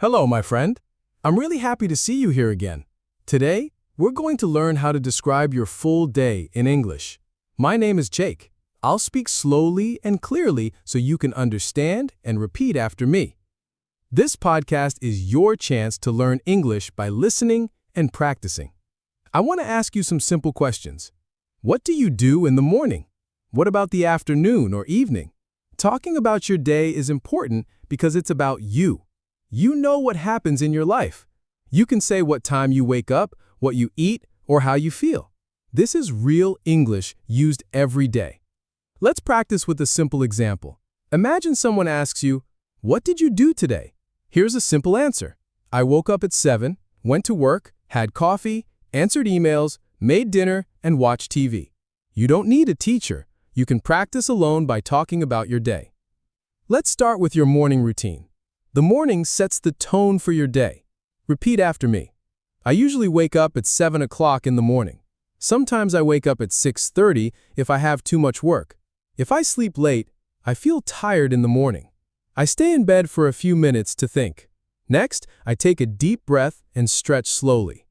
Hello, my friend. I'm really happy to see you here again. Today, we're going to learn how to describe your full day in English. My name is Jake. I'll speak slowly and clearly so you can understand and repeat after me. This podcast is your chance to learn English by listening and practicing. I want to ask you some simple questions. What do you do in the morning? What about the afternoon or evening? Talking about your day is important because it's about you. You know what happens in your life. You can say what time you wake up, what you eat, or how you feel. This is real English used every day. Let's practice with a simple example. Imagine someone asks you, "What did you do today?" Here's a simple answer. I woke up at 7, went to work, had coffee, answered emails, made dinner, and watched TV. You don't need a teacher. You can practice alone by talking about your day. Let's start with your morning routine. The morning sets the tone for your day. Repeat after me. I usually wake up at 7 o'clock in the morning. Sometimes I wake up at 6:30 if I have too much work. If I sleep late, I feel tired in the morning. I stay in bed for a few minutes to think. Next, I take a deep breath and stretch slowly.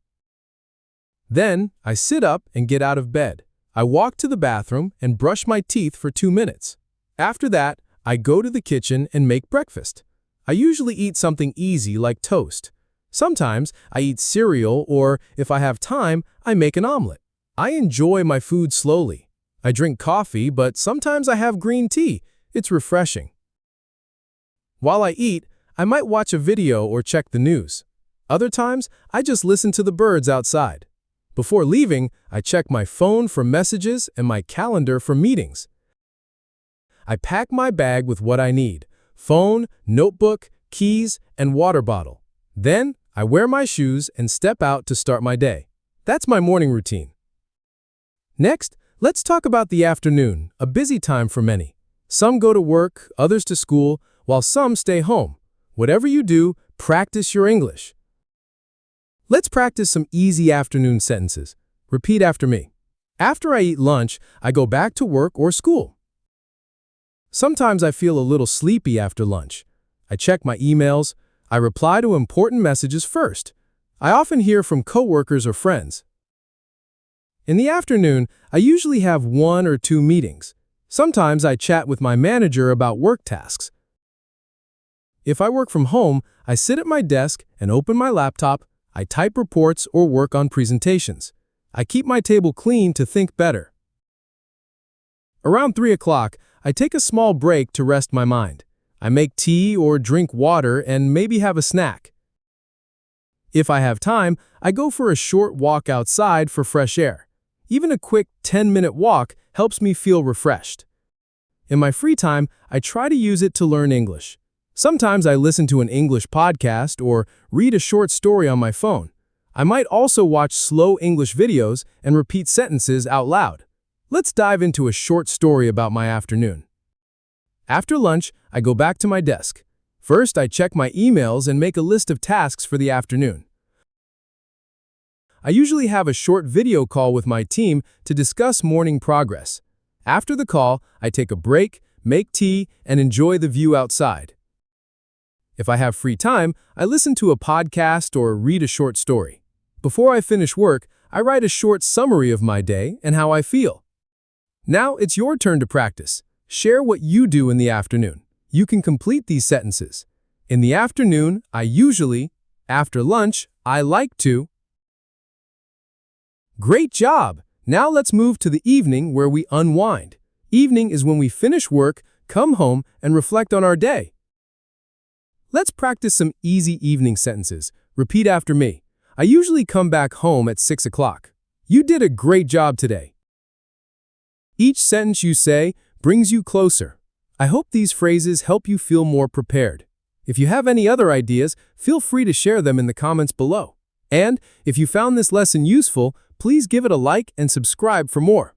Then, I sit up and get out of bed. I walk to the bathroom and brush my teeth for 2 minutes. After that, I go to the kitchen and make breakfast. I usually eat something easy like toast. Sometimes I eat cereal, or if I have time, I make an omelet. I enjoy my food slowly. I drink coffee, but sometimes I have green tea. It's refreshing. While I eat, I might watch a video or check the news. Other times, I just listen to the birds outside. Before leaving, I check my phone for messages and my calendar for meetings. I pack my bag with what I need: phone, notebook, keys, and water bottle. Then, I wear my shoes and step out to start my day. That's my morning routine. Next, let's talk about the afternoon, a busy time for many. Some go to work, others to school, while some stay home. Whatever you do, practice your English. Let's practice some easy afternoon sentences. Repeat after me. After I eat lunch, I go back to work or school. Sometimes I feel a little sleepy after lunch. I check my emails. I reply to important messages first. I often hear from coworkers or friends. In the afternoon, I usually have 1 or 2 meetings. Sometimes I chat with my manager about work tasks. If I work from home, I sit at my desk and open my laptop. I type reports or work on presentations. I keep my table clean to think better. Around 3 o'clock, I take a small break to rest my mind. I make tea or drink water and maybe have a snack. If I have time, I go for a short walk outside for fresh air. Even a quick 10-minute walk helps me feel refreshed. In my free time, I try to use it to learn English. Sometimes I listen to an English podcast or read a short story on my phone. I might also watch slow English videos and repeat sentences out loud. Let's dive into a short story about my afternoon. After lunch, I go back to my desk. First, I check my emails and make a list of tasks for the afternoon. I usually have a short video call with my team to discuss morning progress. After the call, I take a break, make tea, and enjoy the view outside. If I have free time, I listen to a podcast or read a short story. Before I finish work, I write a short summary of my day and how I feel. Now it's your turn to practice. Share what you do in the afternoon. You can complete these sentences. In the afternoon, I usually. After lunch, I like to. Great job! Now let's move to the evening where we unwind. Evening is when we finish work, come home, and reflect on our day. Let's practice some easy evening sentences. Repeat after me. I usually come back home at 6 o'clock. You did a great job today. Each sentence you say brings you closer. I hope these phrases help you feel more prepared. If you have any other ideas, feel free to share them in the comments below. And if you found this lesson useful, please give it a like and subscribe for more.